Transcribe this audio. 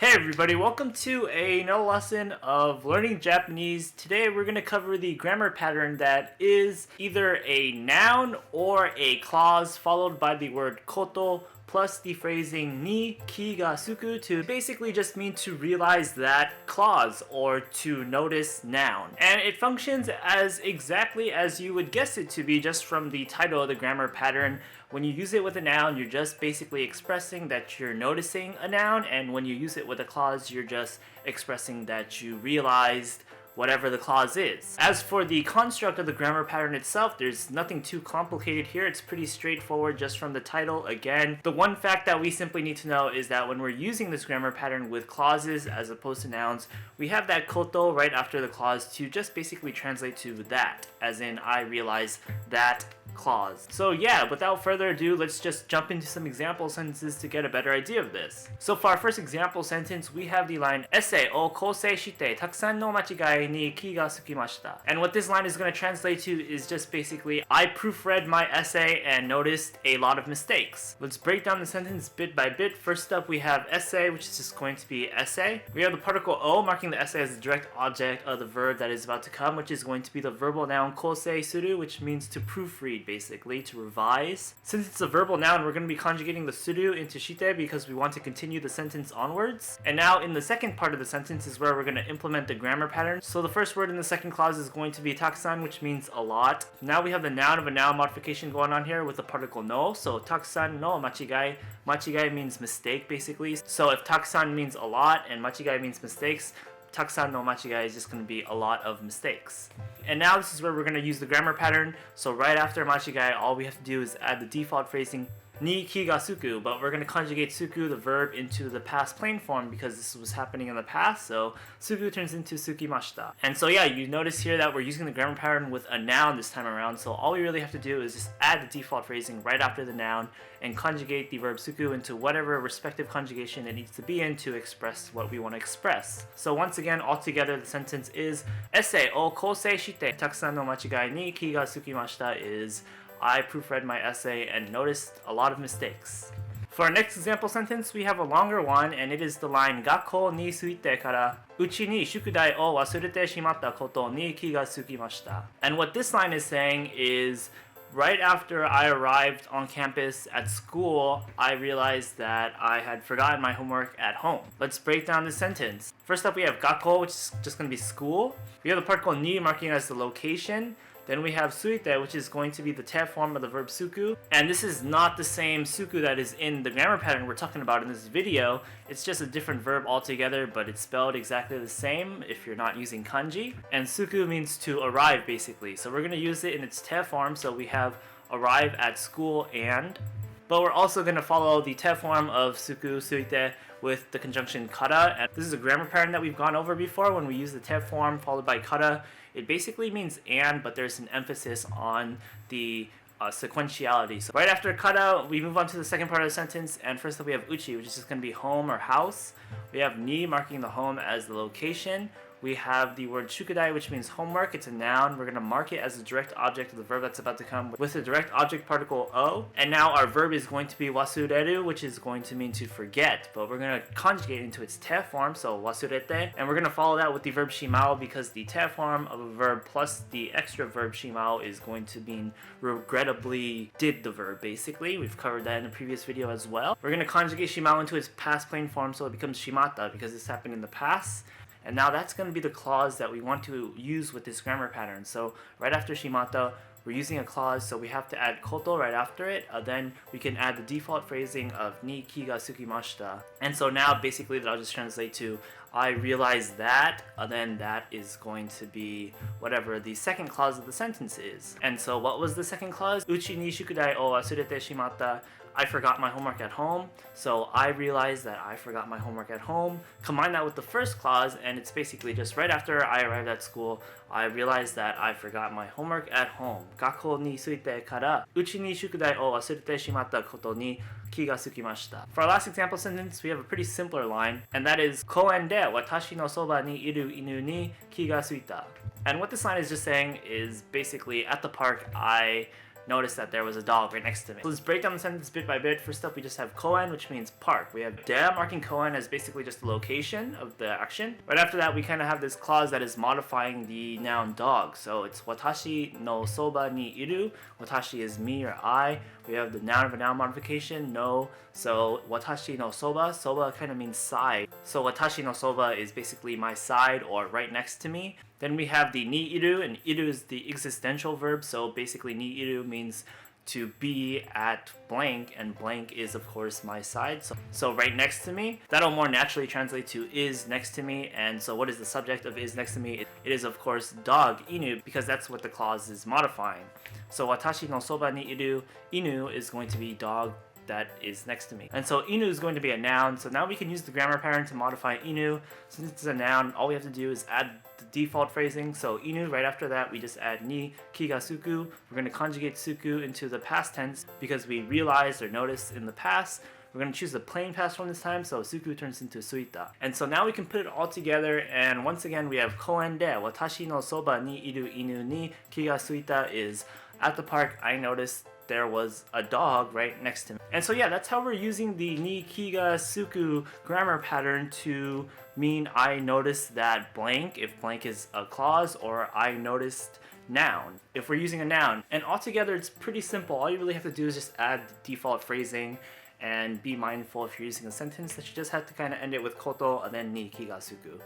Hey everybody, welcome to another lesson of learning Japanese. Today we're going to cover the grammar pattern that is either a noun or a clause followed by the word koto plus the phrasing ni kiga tsuku to basically just mean to realize that clause or to notice noun. And it functions as exactly as you would guess it to be just from the title of the grammar pattern. When you use it with a noun, you're just basically expressing that you're noticing a noun, and when you use it with a clause, you're just expressing that you realized whatever the clause is. As for the construct of the grammar pattern itself, there's nothing too complicated here. It's pretty straightforward just from the title. Again, the one fact that we simply need to know is that when we're using this grammar pattern with clauses as opposed to nouns, we have that koto right after the clause to just basically translate to that, as in I realize that clause. So yeah, without further ado, let's just jump into some example sentences to get a better idea of this. So for our first example sentence, we have the line "Essay o kousei shite takusan no machigai ni気がつきました." And what this line is going to translate to is just basically, I proofread my essay and noticed a lot of mistakes. Let's break down the sentence bit by bit. First up, we have essay, which is just going to be essay. We have the particle o marking the essay as the direct object of the verb that is about to come, which is going to be the verbal noun kousei suru, which means to proofread, basically, to revise. Since it's a verbal noun, we're going to be conjugating the suru into shite because we want to continue the sentence onwards. And now in the second part of the sentence is where we're going to implement the grammar pattern. So the first word in the second clause is going to be takusan, which means a lot. Now we have the noun of a noun modification going on here with the particle no. So takusan no machigai. Machigai means mistake, basically. So if takusan means a lot and machigai means mistakes, takusan no machigai is just going to be a lot of mistakes. And now this is where we're going to use the grammar pattern. So right after machigai, all we have to do is add the default phrasing ni kiga tsuku, but we're going to conjugate tsuku, the verb, into the past plain form because this was happening in the past, so tsuku turns into tsukimashita. And so yeah, you notice here that we're using the grammar pattern with a noun this time around, so all we really have to do is just add the default phrasing right after the noun and conjugate the verb tsuku into whatever respective conjugation it needs to be in to express what we want to express. So once again, altogether the sentence is essay o kousei shite takusan no machigai ni kiga tsukimashita is I proofread my essay and noticed a lot of mistakes. For our next example sentence, we have a longer one, and it is the line Gakkou ni着いてからuchi ni shukudai o wasurete shimattaことに気がつきました. And what this line is saying is, right after I arrived on campus at school, I realized that I had forgotten my homework at home. Let's break down the sentence. First up, we have Gakkou, which is just going to be school. We have the particle ni marking as the location. Then we have tsuite, which is going to be the te form of the verb suku. And this is not the same suku that is in the grammar pattern we're talking about in this video. It's just a different verb altogether, but it's spelled exactly the same if you're not using kanji. And suku means to arrive, basically. So we're going to use it in its te form, so we have arrive at school and. But we're also going to follow the te form of suku, tsuite, with the conjunction kara. And this is a grammar pattern that we've gone over before. When we use the te form followed by kara, it basically means and, but there's an emphasis on the sequentiality. So right after kara, we move on to the second part of the sentence, and first up we have uchi, which is just going to be home or house. We have ni marking the home as the location. We have the word shukudai, which means homework. It's a noun. We're going to mark it as the direct object of the verb that's about to come with the direct object particle o. And now our verb is going to be wasureru, which is going to mean to forget. But we're going to conjugate into its te form, so wasurete. And we're going to follow that with the verb shimao because the te form of a verb plus the extra verb shimao is going to mean regrettably did the verb, basically. We've covered that in a previous video as well. We're going to conjugate shimao into its past plain form so it becomes shimatta because this happened in the past. And now that's going to be the clause that we want to use with this grammar pattern. So right after shimatta, we're using a clause, so we have to add koto right after it. Then we can add the default phrasing of ni kiga tsukimashita. And so now basically that'll just translate to I realized that, then that is going to be whatever the second clause of the sentence is. And so what was the second clause? Uchi ni shukudai o wasurete shimatta. I forgot my homework at home, so I realized that I forgot my homework at home. Combine that with the first clause, and it's basically just right after I arrived at school, I realized that I forgot my homework at home. Gakkou ni tsuite kara uchi ni shukudai o wasurete shimatta koto ni気がつきました. For our last example sentence, we have a pretty simpler line, and that is Kouen de watashi no soba ni iru inu ni気がついた. And what this line is just saying is basically at the park I noticed that there was a dog right next to me. So let's break down the sentence bit by bit. First up, we just have Kouen, which means park. We have de marking Kouen as basically just the location of the action. Right after that, we kind of have this clause that is modifying the noun dog. So it's watashi no soba ni iru. Watashi is me or I. We have the noun of a noun modification, no. So watashi no soba. Soba kind of means side. So watashi no soba is basically my side or right next to me. Then we have the ni iru, and iru is the existential verb. So basically ni iru means to be at blank, and blank is of course my side, so right next to me. That'll more naturally translate to is next to me. And so what is the subject of is next to me? It is of course dog, inu, because that's what the clause is modifying. So watashi no soba ni iru, inu is going to be dog that is next to me. And so inu is going to be a noun, so now we can use the grammar pattern to modify inu. Since it's a noun, all we have to do is add the default phrasing. So inu, right after that we just add ni kiga tsuku. We're going to conjugate tsuku into the past tense because we realized or noticed in the past. We're going to choose the plain past form this time, so tsuku turns into tsuita. And so now we can put it all together, and once again we have kouen de watashi no soba ni iru inu ni kiga tsuita is at the park I noticed there was a dog right next to me. And so yeah, that's how we're using the ni kiga tsuku grammar pattern to mean I noticed that blank, if blank is a clause, or I noticed noun if we're using a noun. And altogether it's pretty simple. All you really have to do is just add the default phrasing, and be mindful if you're using a sentence that you just have to kind of end it with koto and then ni kiga tsuku.